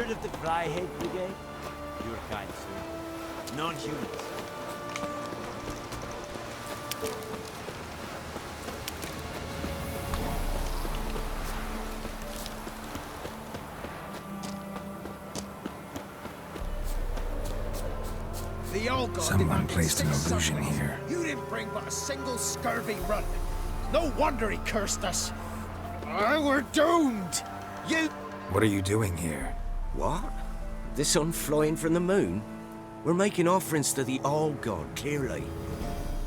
Heard of the Flyhead Brigade? Your kind, sir. Non-humans. Someone placed an illusion here. You didn't bring but a single scurvy run. No wonder he cursed us. We're doomed. You... What are you doing here? What? The sun flying from the moon? We're making offerings to the All-God, clearly.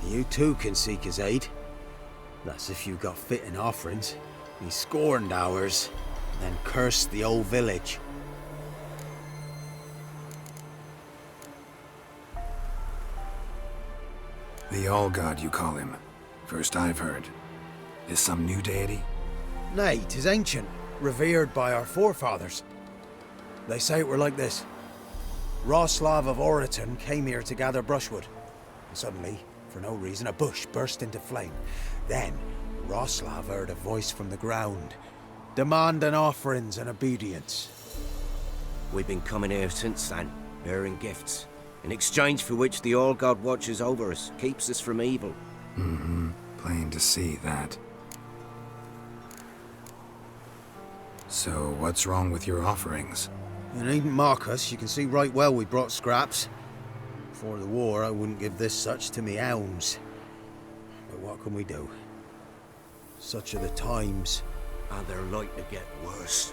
You too can seek his aid. That's if you got fitting offerings. He scorned ours, then cursed the old village. The All-God, you call him. First I've heard. Is some new deity? Nay, 'tis ancient, revered by our forefathers. They say it were like this. Roslav of Oriton came here to gather brushwood. And suddenly, for no reason, a bush burst into flame. Then, Roslav heard a voice from the ground, demanding offerings and obedience. We've been coming here since then, bearing gifts, in exchange for which the All-God watches over us, keeps us from evil. Mm-hmm. Plain to see that. So, what's wrong with your offerings? You needn't mock us, you can see right well we brought scraps. Before the war, I wouldn't give this such to me hounds. But what can we do? Such are the times. And they're like to get worse.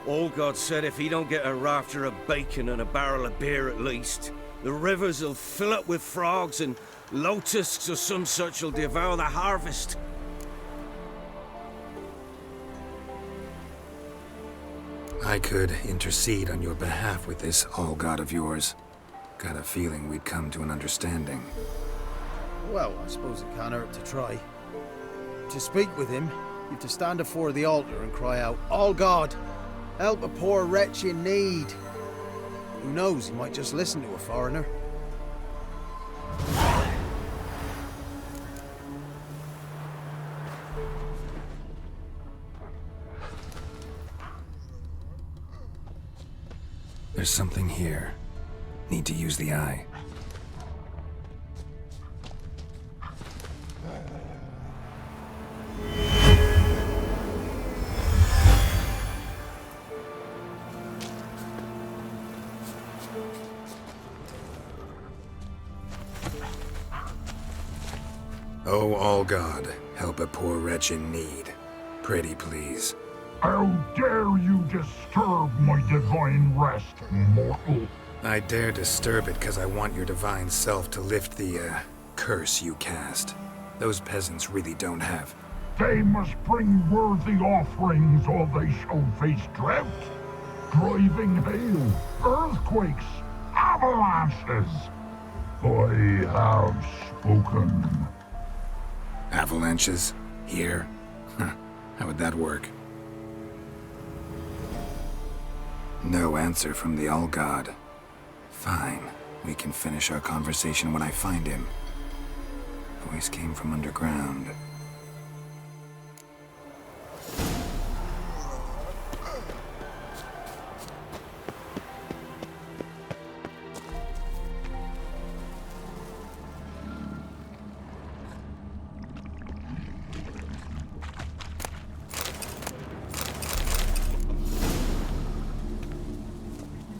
All-God said if he don't get a rafter of bacon and a barrel of beer at least, the rivers will fill up with frogs and locusts or some such will devour the harvest. I could intercede on your behalf with this All-God of yours. Got a feeling we'd come to an understanding. Well, I suppose it can't hurt to try. To speak with him, you've to stand before the altar and cry out, All-God, help a poor wretch in need. Who knows, he might just listen to a foreigner. There's something here. Need to use the eye. Oh, All-God, help a poor wretch in need. Pretty please. How dare you disturb my divine rest, mortal? I dare disturb it because I want your divine self to lift the, curse you cast. Those peasants really don't have. They must bring worthy offerings or they shall face drought, driving hail, earthquakes, avalanches. I have spoken. Avalanches? Here? How would that work? No answer from the All-God. Fine. We can finish our conversation when I find him. Voice came from underground.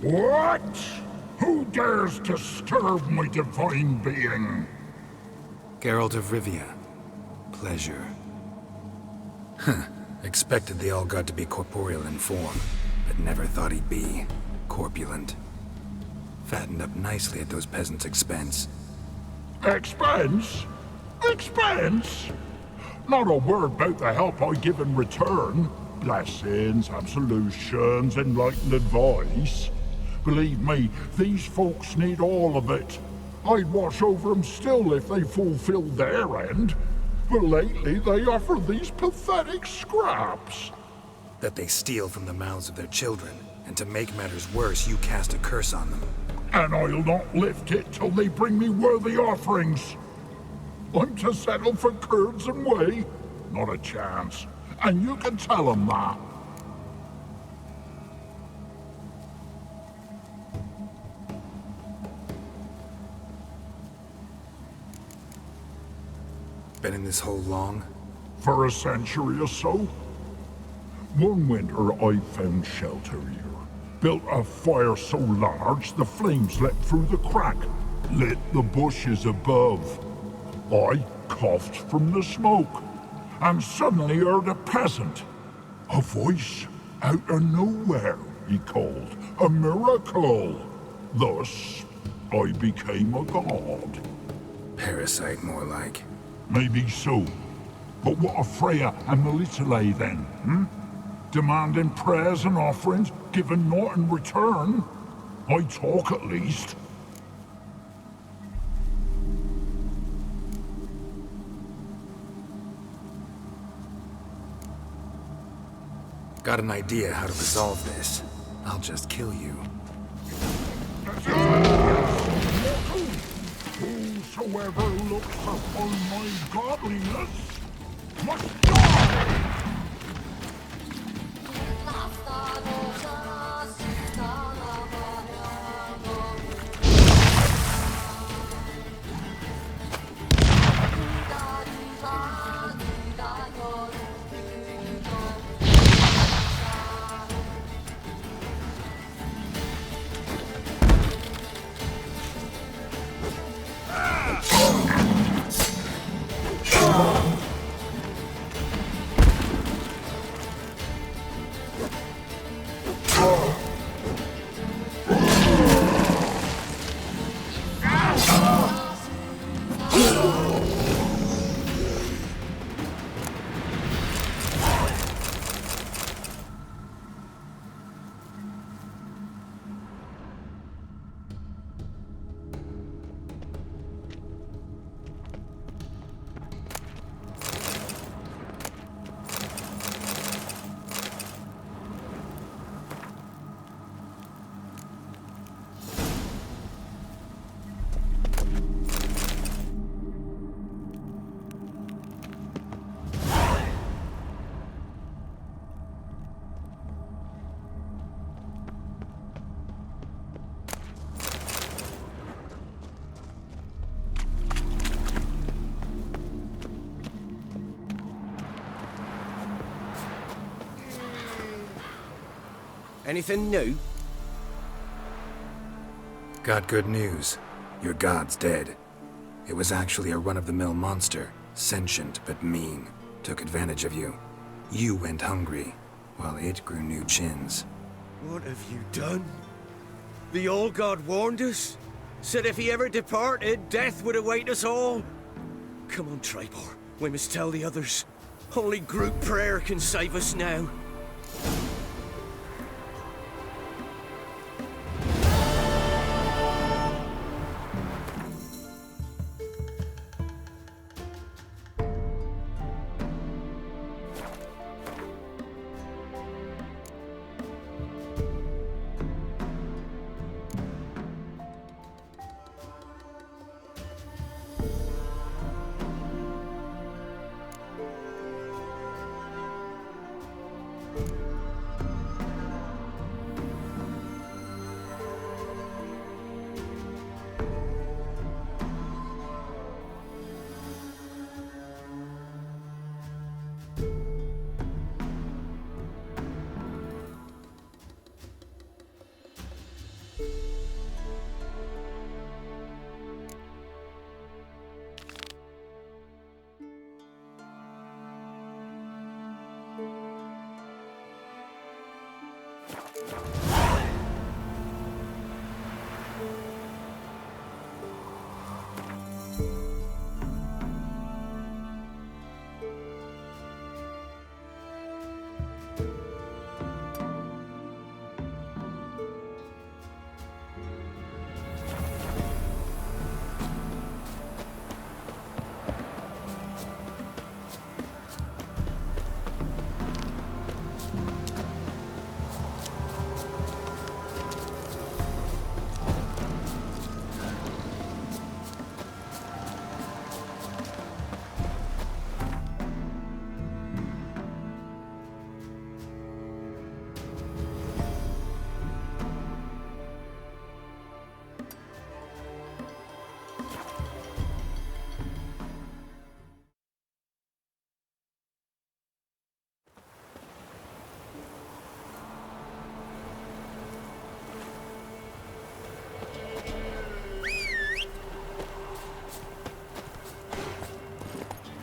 What? Who dares disturb my divine being? Geralt of Rivia. Pleasure. Expected the All-God to be corporeal in form, but never thought he'd be corpulent. Fattened up nicely at those peasants' expense. Expense? Expense? Not a word about the help I give in return. Blessings, absolutions, enlightened advice. Believe me, these folks need all of it. I'd watch over them still if they fulfilled their end. But lately they offer these pathetic scraps. That they steal from the mouths of their children, and to make matters worse, you cast a curse on them. And I'll not lift it till they bring me worthy offerings. I'm to settle for curds and whey? Not a chance. And you can tell them that. been this hole long? For a century or so. One winter I found shelter here. Built a fire so large the flames leapt through the crack, lit the bushes above. I coughed from the smoke, and suddenly heard a peasant. A voice out of nowhere, he called. A miracle. Thus, I became a god. Parasite, more like. Maybe so. But what of Freya and Melitele then, hmm? Demanding prayers and offerings, giving naught in return? I talk at least. Got an idea how to resolve this. I'll just kill you. Whosoever looks upon my godliness must die! Anything new? Got good news. Your god's dead. It was actually a run-of-the-mill monster, sentient but mean. Took advantage of you. You went hungry, while it grew new chins. What have you done? The old god warned us. Said if he ever departed, death would await us all. Come on, Tribor. We must tell the others. Only group prayer can save us now.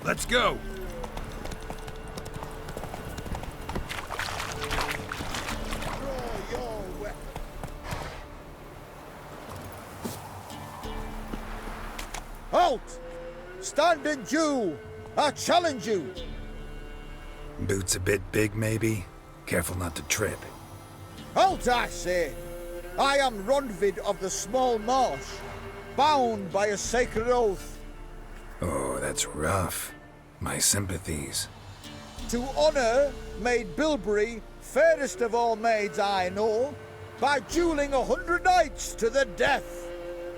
Let's go. Halt! Stand in due! I challenge you! Boots a bit big, maybe? Careful not to trip. Halt, I say! I am Ronvid of the Small Marsh, bound by a sacred oath. Oh, that's rough. My sympathies. To honour Maid Bilberry, fairest of all maids I know, by duelling 100 knights to the death.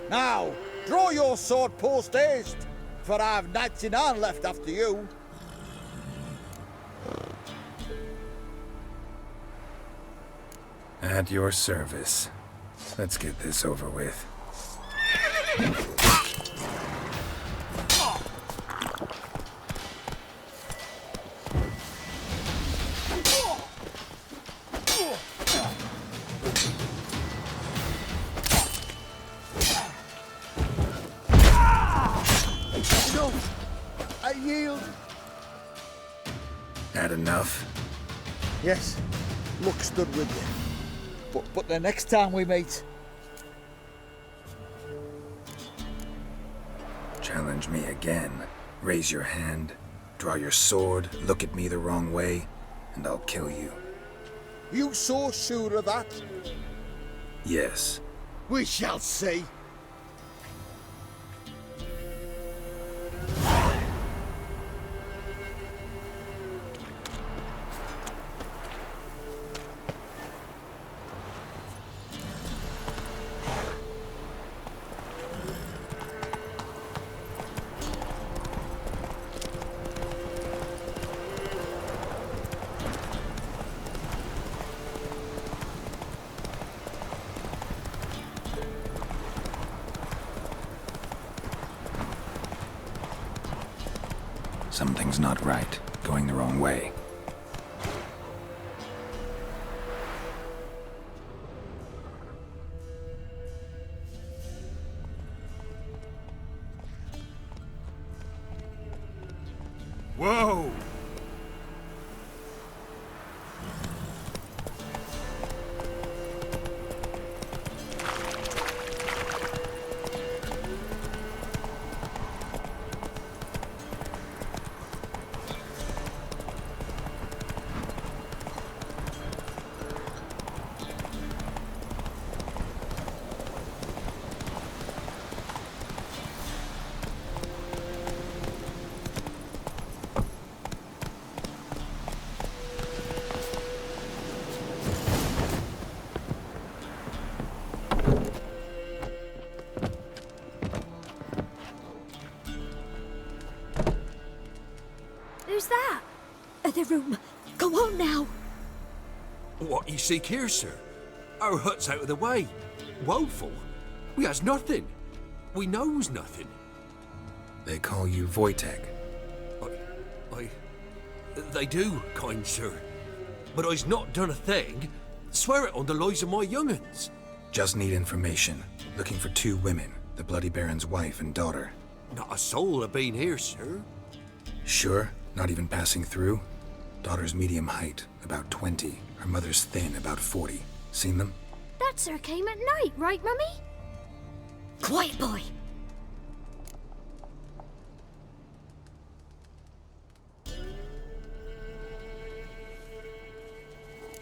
Now, draw your sword post haste, for I've 99 left after you. At your service. Let's get this over with. No, I yield. Had enough? Yes, luck stood with you. But the next time we meet... Challenge me again. Raise your hand, draw your sword, look at me the wrong way, and I'll kill you. You so sure of that? Yes. We shall see. Something's not right. Going the wrong way. Whoa! Who's that? The room. Go on now. What you seek here, sir? Our hut's out of the way. Woeful. We has nothing. We knows nothing. They call you Wojtek. They do, kind sir. But I's not done a thing. Swear it on the lives of my young'uns. Just need information. Looking for 2 women, the Bloody Baron's wife and daughter. Not a soul have been here, sir. Sure? Not even passing through? Daughter's medium height, about 20. Her mother's thin, about 40. Seen them? That sir came at night, right, Mummy? Quiet, boy.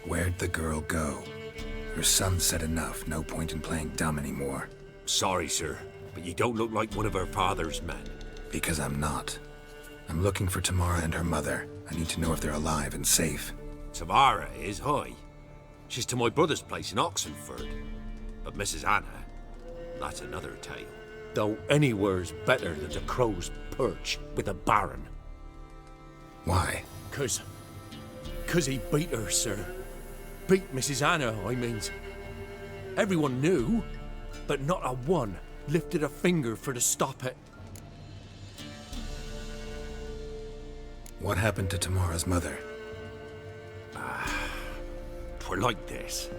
Where'd the girl go? Her son said enough, no point in playing dumb anymore. Sorry, sir, but you don't look like one of her father's men. Because I'm not. I'm looking for Tamara and her mother. I need to know if they're alive and safe. Tamara is, hi. She's to my brother's place in Oxenford. But Mrs. Anna, that's another tale. Though anywhere's better than the crow's perch with a baron. Why? 'Cause he beat her, sir. Beat Mrs. Anna, I means. Everyone knew, but not a one lifted a finger for to stop it. What happened to Tamara's mother? 'Twere like this.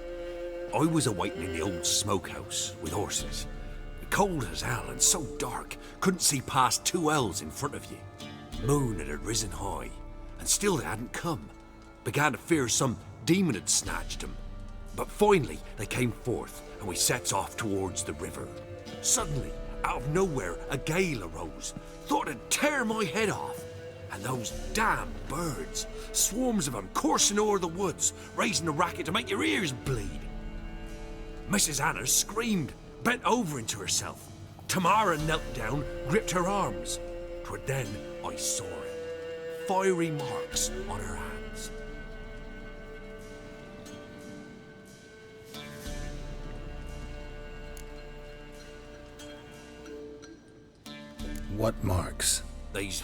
I was awaiting in the old smokehouse with horses. Cold as hell and so dark, couldn't see past 2 ells in front of you. moon had risen high, and still they hadn't come. Began to fear some demon had snatched them. But finally they came forth, and we sets off towards the river. Suddenly, out of nowhere, a gale arose. Thought it'd tear my head off. And those damn birds, swarms of them coursing o'er the woods, raising a racket to make your ears bleed. Mrs. Anna screamed, bent over into herself. Tamara knelt down, gripped her arms. 'Twere then I saw it. Fiery marks on her hands. What marks? They's,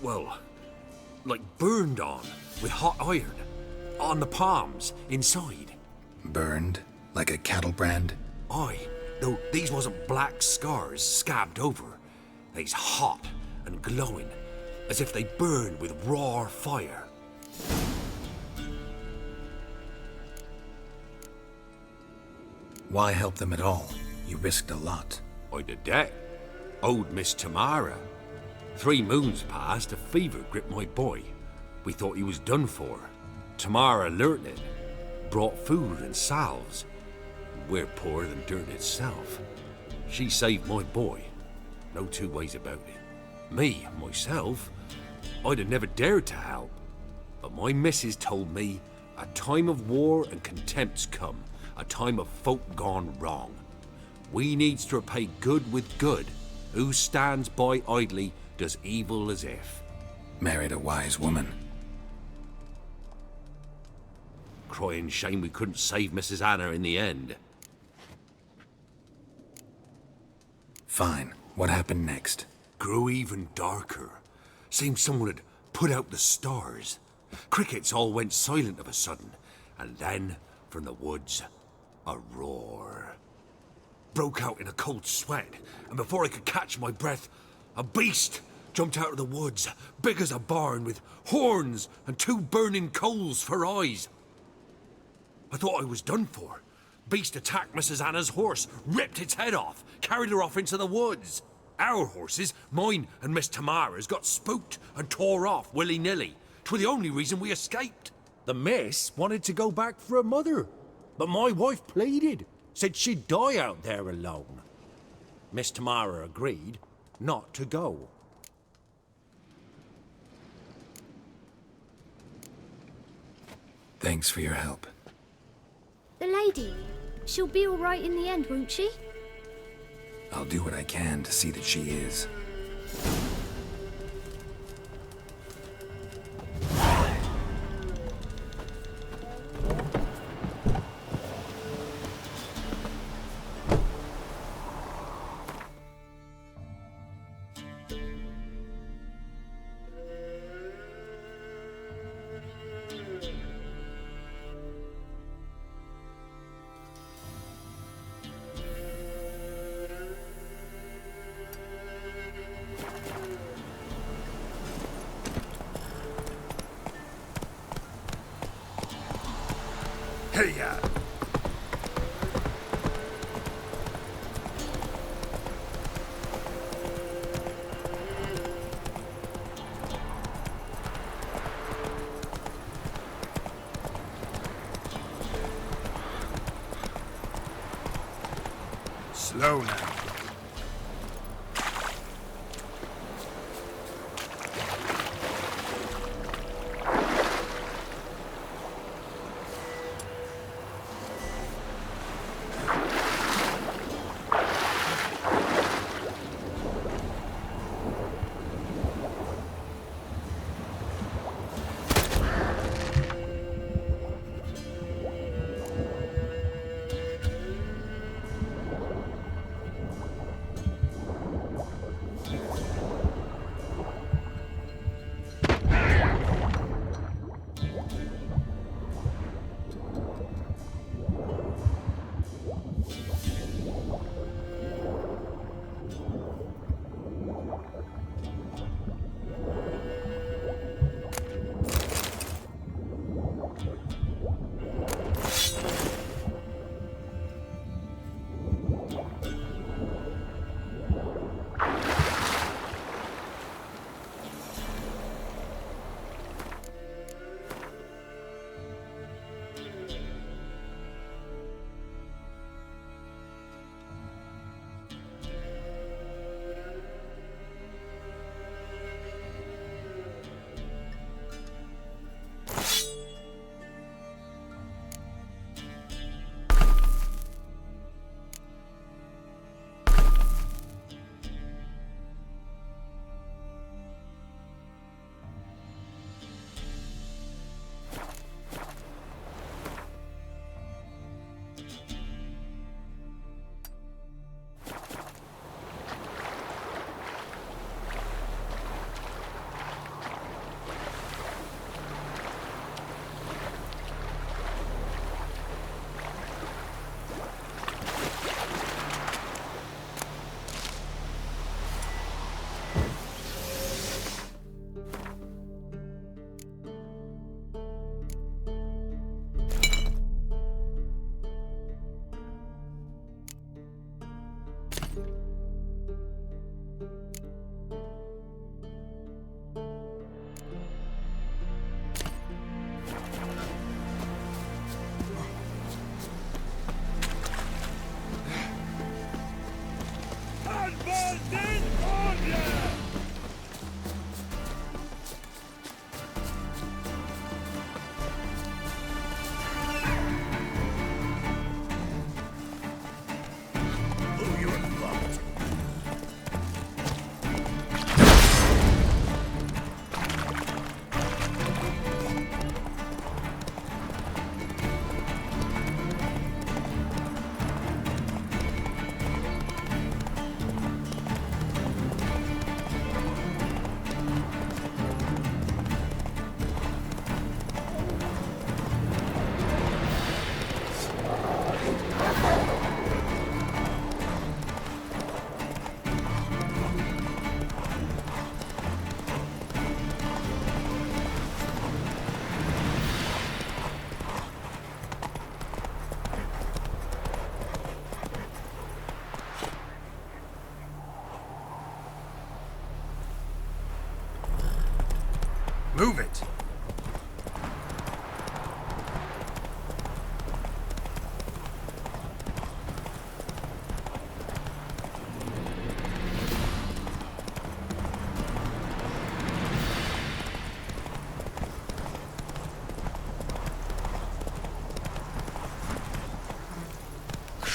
well, like burned on with hot iron. On the palms, inside. Burned? Like a cattle brand? Aye, though these wasn't black scars scabbed over. They's hot and glowing, as if they burned with raw fire. Why help them at all? You risked a lot. I did that. Owed Miss Tamara. 3 moons passed, a fever gripped my boy. We thought he was done for. Tamara learnt it, brought food and salves. We're poorer than dirt itself. She saved my boy. No two ways about it. Me, myself, I'd have never dared to help. But my missus told me a time of war and contempt's come, a time of folk gone wrong. We needs to repay good with good. Who stands by idly does evil as if. Married a wise woman. Crying shame we couldn't save Mrs. Anna in the end. Fine. What happened next? Grew even darker. Seemed someone had put out the stars. Crickets all went silent of a sudden, and then, from the woods, a roar. Broke out in a cold sweat, and before I could catch my breath, a beast jumped out of the woods, big as a barn, with horns and 2 burning coals for eyes. I thought I was done for. Beast attacked Mrs. Anna's horse, ripped its head off, carried her off into the woods. Our horses, mine and Miss Tamara's, got spooked and tore off willy-nilly. 'Twere the only reason we escaped. The miss wanted to go back for her mother, but my wife pleaded, said she'd die out there alone. Miss Tamara agreed not to go. Thanks for your help. The lady, she'll be all right in the end, won't she? I'll do what I can to see that she is. Hey-ya! Slow now.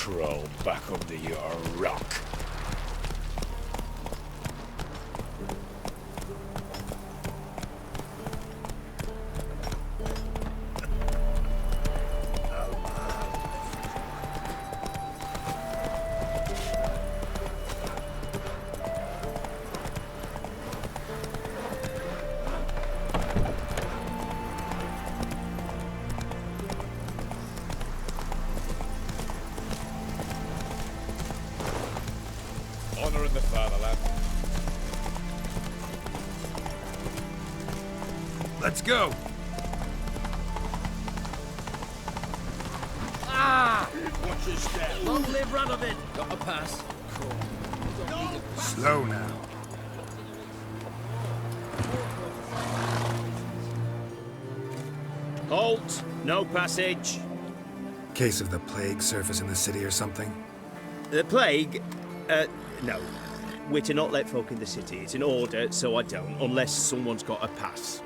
crawl back under your rock. Honor in the fatherland. Let's go! Watch your step. Long live Radovid! Got a pass. Slow now. Halt! No passage. Case of the plague surface in the city or something? The plague? No. We're to not let folk in the city. It's an order, so I don't, unless someone's got a pass.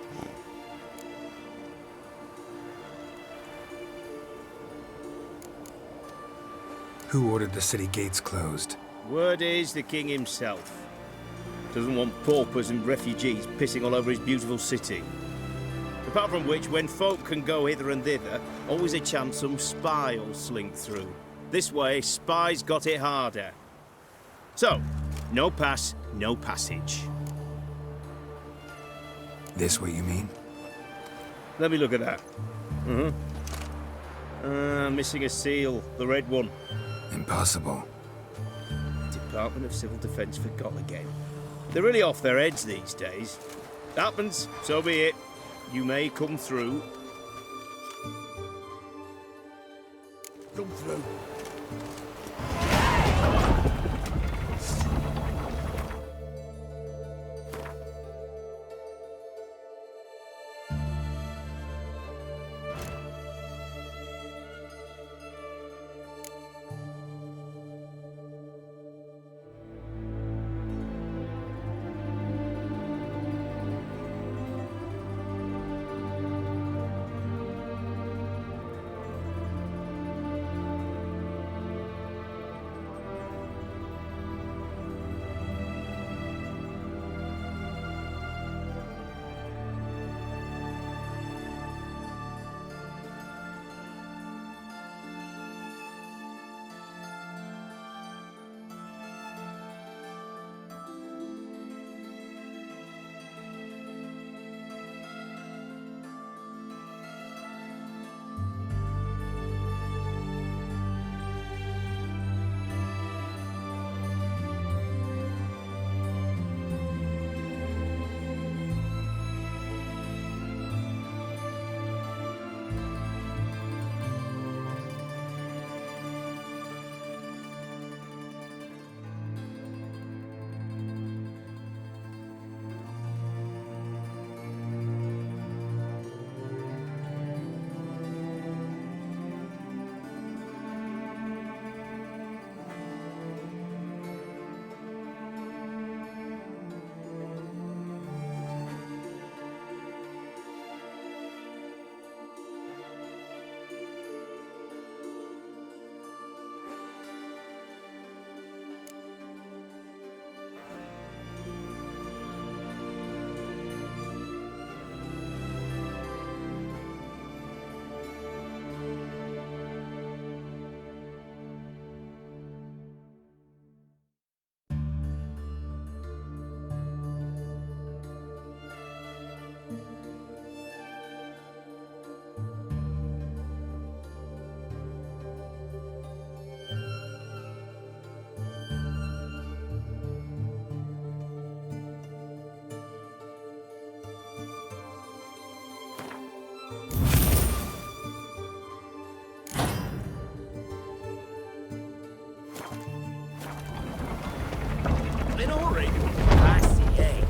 Who ordered the city gates closed? Word is the king himself. Doesn't want paupers and refugees pissing all over his beautiful city. Apart from which, when folk can go hither and thither, always a chance some spy will slink through. This way, spies got it harder. So, no pass, no passage. This what you mean? Let me look at that. Missing a seal, the red one. Impossible. Department of Civil Defence forgot again. They're really off their heads these days. Happens, so be it. You may come through. Come through. In a hurry? I see, eh?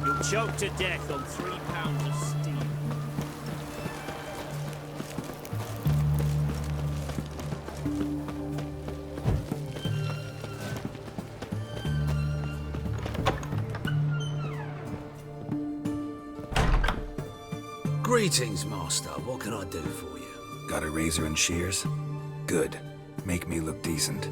You'll choke to death on 3 pounds of steel. Greetings, Master. What can I do for you? Got a razor and shears? Good. Make me look decent.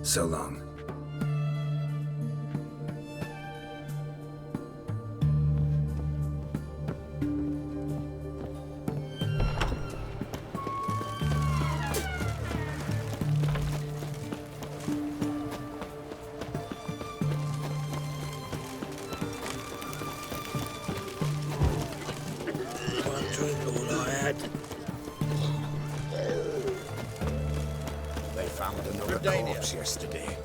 So long. One drink, all I had. They found another corpse yesterday.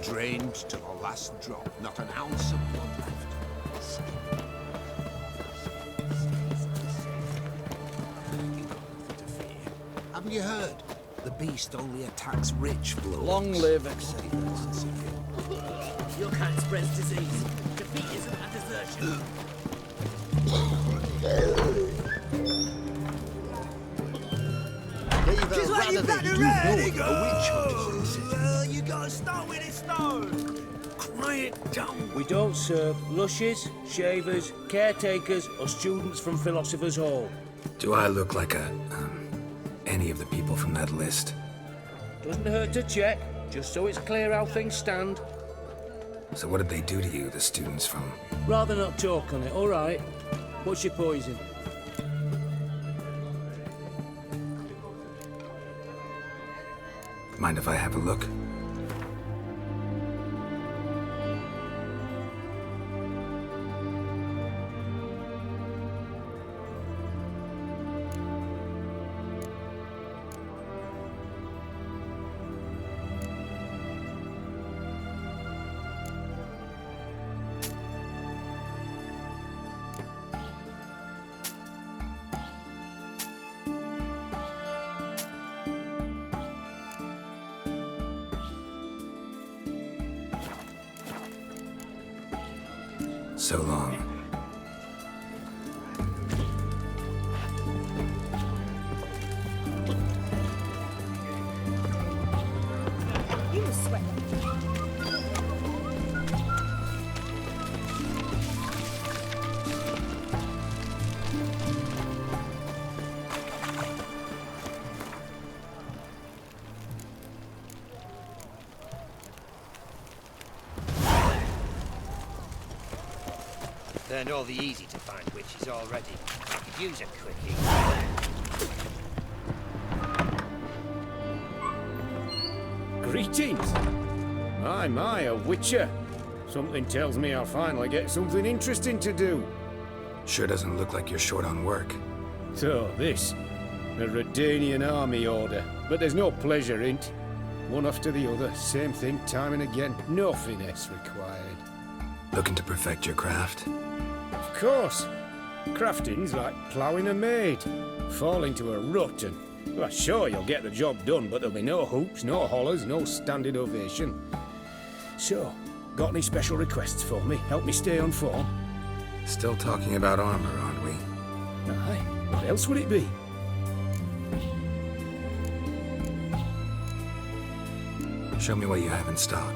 Drained to the last drop. Not an ounce of blood left. You got nothing to fear. Haven't you heard? The beast only attacks rich blokes. Long live Your kind spreads disease. Defeat isn't a desertion. Just like you got the red, You gotta start with it, stone. Quiet down. We don't serve lushes, shavers, caretakers, or students from Philosopher's Hall. Do I look like any of the people from that list? Doesn't hurt to check, just so it's clear how things stand. So what did they do to you, the students from... Rather not talk on it, all right? What's your poison? Mind if I have a look? So long. You must sweat them. Learned all the easy-to-find witches already. I could use a quickie. Greetings! My, a witcher. Something tells me I'll finally get something interesting to do. Sure doesn't look like you're short on work. So, this. A Redanian army order. But there's no pleasure in it. One after the other, same thing time and again. No finesse required. Looking to perfect your craft? Of course. Crafting's like ploughing a maid. Fall into a rut and... Well, sure, you'll get the job done, but there'll be no hoops, no hollers, no standing ovation. So, got any special requests for me? Help me stay on form? Still talking about armor, aren't we? Aye. What else would it be? Show me what you have in stock.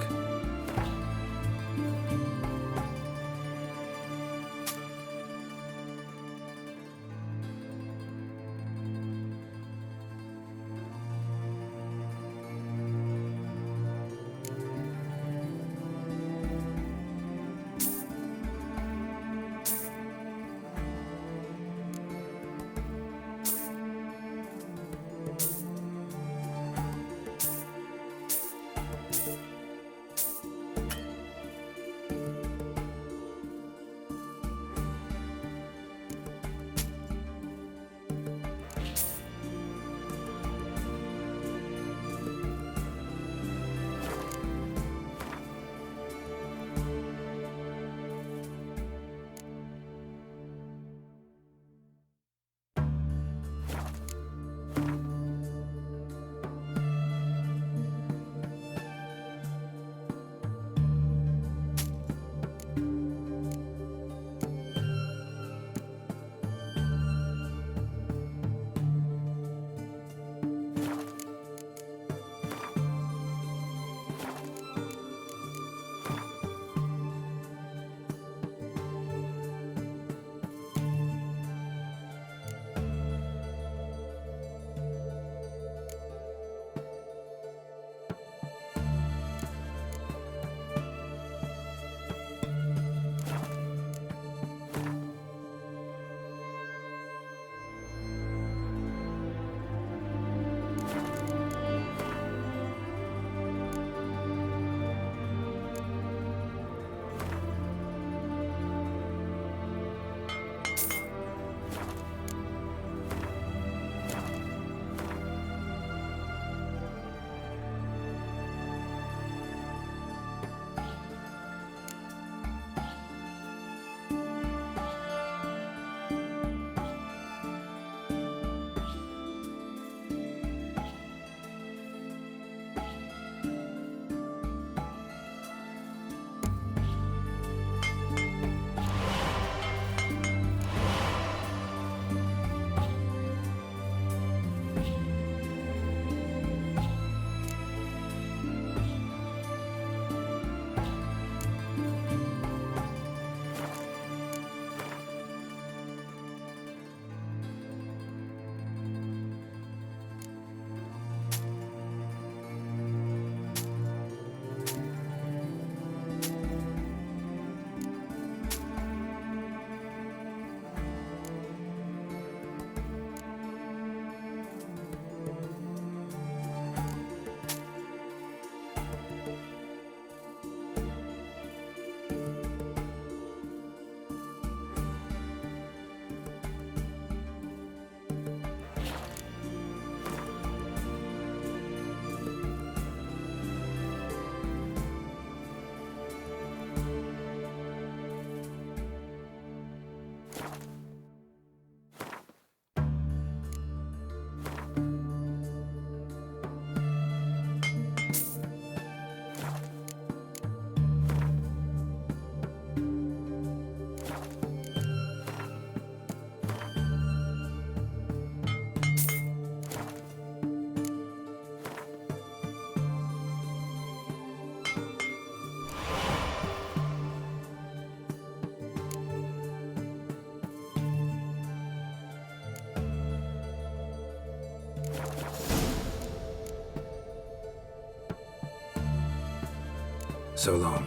So long.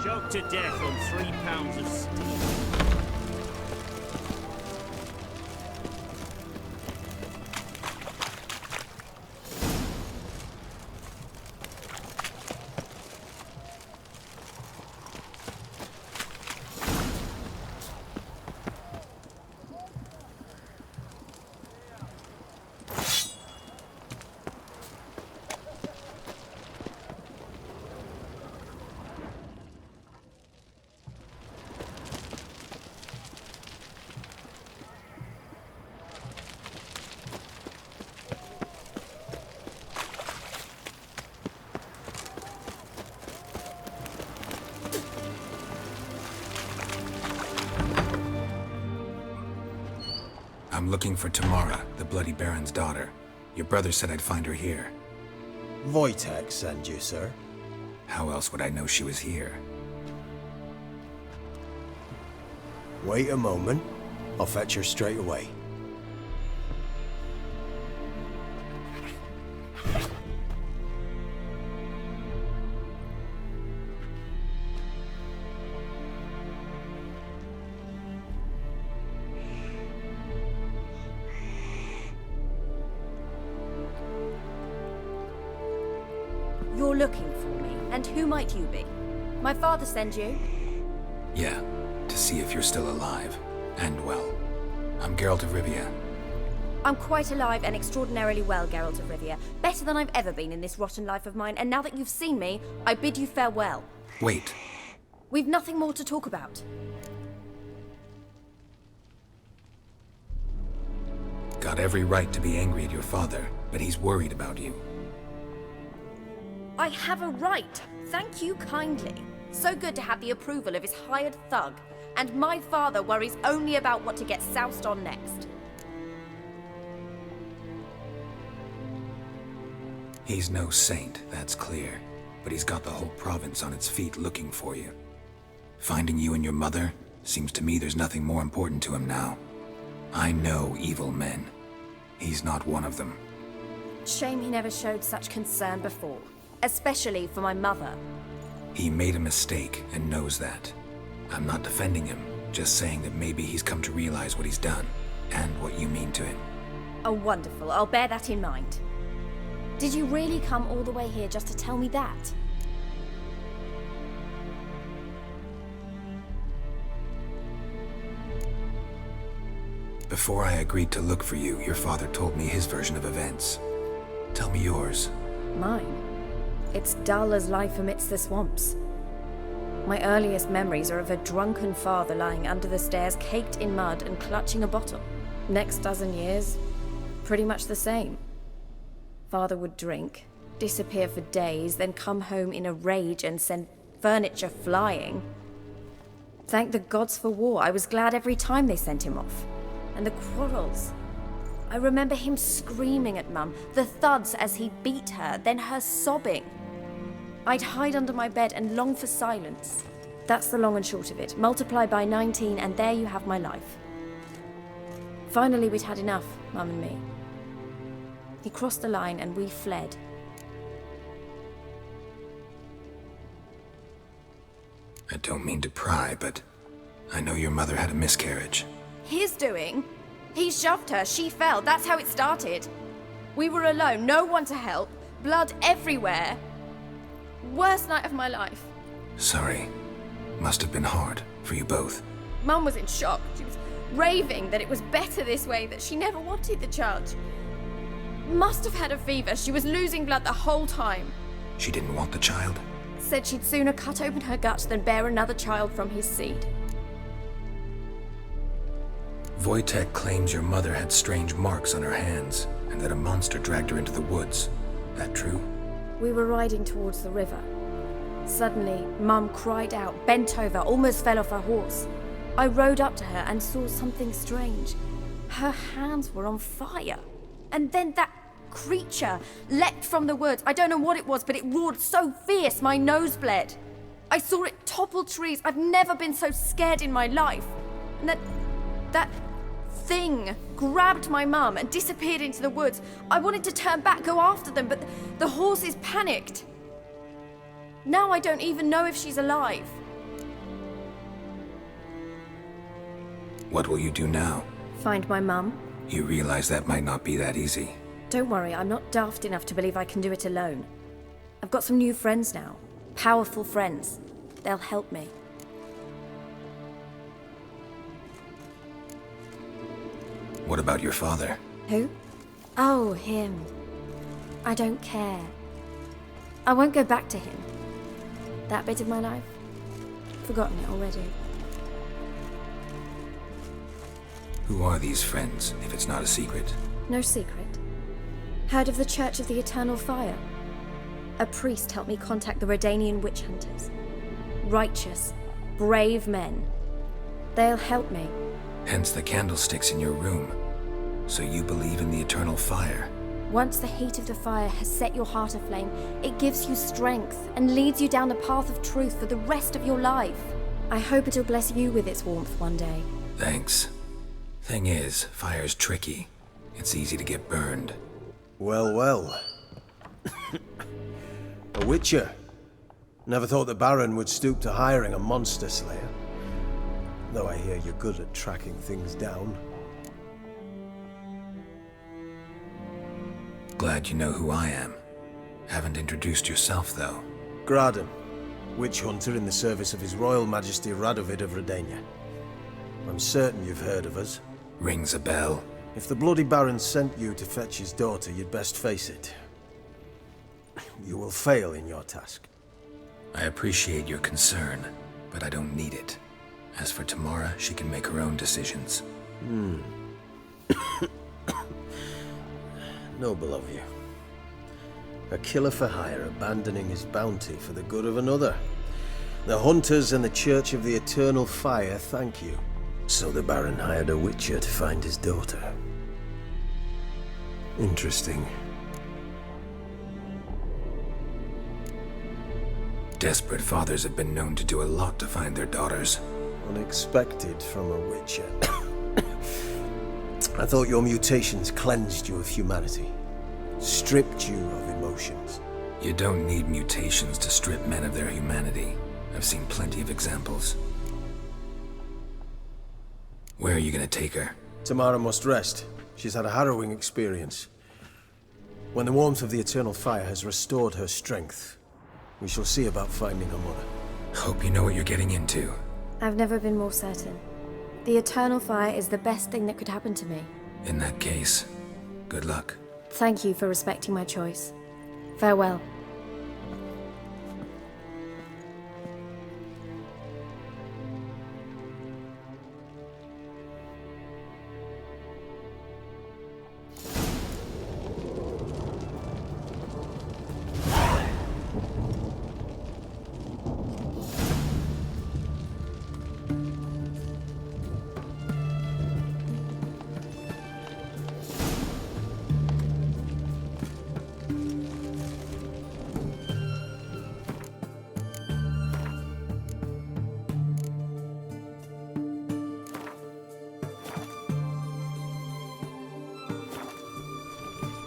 Choked to death on 3 pounds of steel. I'm looking for Tamara, the Bloody Baron's daughter. Your brother said I'd find her here. Wojtek sent you, sir. How else would I know she was here? Wait a moment. I'll fetch her straight away. You're looking for me, and who might you be? My father sent you? Yeah, to see if you're still alive. And well. I'm Geralt of Rivia. I'm quite alive and extraordinarily well, Geralt of Rivia. Better than I've ever been in this rotten life of mine, and now that you've seen me, I bid you farewell. Wait. We've nothing more to talk about. Got every right to be angry at your father, but he's worried about you. I have a right. Thank you kindly. So good to have the approval of his hired thug. And my father worries only about what to get soused on next. He's no saint, that's clear. But he's got the whole province on its feet looking for you. Finding you and your mother? Seems to me there's nothing more important to him now. I know evil men. He's not one of them. Shame he never showed such concern before. Especially for my mother. He made a mistake and knows that. I'm not defending him, just saying that maybe he's come to realize what he's done, and what you mean to him. Oh, wonderful. I'll bear that in mind. Did you really come all the way here just to tell me that? Before I agreed to look for you, your father told me his version of events. Tell me yours. Mine? It's dull as life amidst the swamps. My earliest memories are of a drunken father lying under the stairs, caked in mud and clutching a bottle. Next dozen years, pretty much the same. Father would drink, disappear for days, then come home in a rage and send furniture flying. Thank the gods for war. I was glad every time they sent him off. And the quarrels. I remember him screaming at Mum, the thuds as he beat her, then her sobbing. I'd hide under my bed and long for silence. That's the long and short of it. Multiply by 19 and there you have my life. Finally, we'd had enough, Mum and me. He crossed the line and we fled. I don't mean to pry, but I know your mother had a miscarriage. His doing? He shoved her, she fell, that's how it started. We were alone, no one to help, blood everywhere. Worst night of my life. Sorry. Must have been hard for you both. Mum was in shock. She was raving that it was better this way, that she never wanted the child. Must have had a fever. She was losing blood the whole time. She didn't want the child? Said she'd sooner cut open her gut than bear another child from his seed. Wojtek claims your mother had strange marks on her hands, and that a monster dragged her into the woods. That true? We were riding towards the river. Suddenly, Mum cried out, bent over, almost fell off her horse. I rode up to her and saw something strange. Her hands were on fire. And then that creature leapt from the woods. I don't know what it was, but it roared so fierce my nose bled. I saw it topple trees. I've never been so scared in my life. And that thing grabbed my mum and disappeared into the woods. I wanted to turn back, go after them, but the horses panicked. Now I don't even know if she's alive. What will you do now? Find my mum. You realize that might not be that easy. Don't worry, I'm not daft enough to believe I can do it alone. I've got some new friends now. Powerful friends. They'll help me. What about your father? Who? Oh, him. I don't care. I won't go back to him. That bit of my life? Forgotten it already. Who are these friends, if it's not a secret? No secret. Heard of the Church of the Eternal Fire? A priest helped me contact the REDengine witch hunters. Righteous, brave men. They'll help me. Hence the candlesticks in your room. So you believe in the eternal fire? Once the heat of the fire has set your heart aflame, it gives you strength and leads you down the path of truth for the rest of your life. I hope it'll bless you with its warmth one day. Thanks. Thing is, fire's tricky. It's easy to get burned. Well, well. A witcher. Never thought the Baron would stoop to hiring a monster slayer. Though I hear you're good at tracking things down. Glad you know who I am. Haven't introduced yourself, though. Graden, witch hunter in the service of His Royal Majesty Radovid of Redenia. I'm certain you've heard of us. Rings a bell. If the bloody Baron sent you to fetch his daughter, you'd best face it. You will fail in your task. I appreciate your concern, but I don't need it. As for Tamara, she can make her own decisions. Noble of you. A killer for hire abandoning his bounty for the good of another. The hunters and the Church of the Eternal Fire thank you. So the Baron hired a witcher to find his daughter. Interesting. Desperate fathers have been known to do a lot to find their daughters. Unexpected from a witcher. I thought your mutations cleansed you of humanity. Stripped you of emotions. You don't need mutations to strip men of their humanity. I've seen plenty of examples. Where are you gonna take her? Tamara must rest. She's had a harrowing experience. When the warmth of the Eternal Fire has restored her strength, we shall see about finding her mother. Hope you know what you're getting into. I've never been more certain. The Eternal Fire is the best thing that could happen to me. In that case, good luck. Thank you for respecting my choice. Farewell.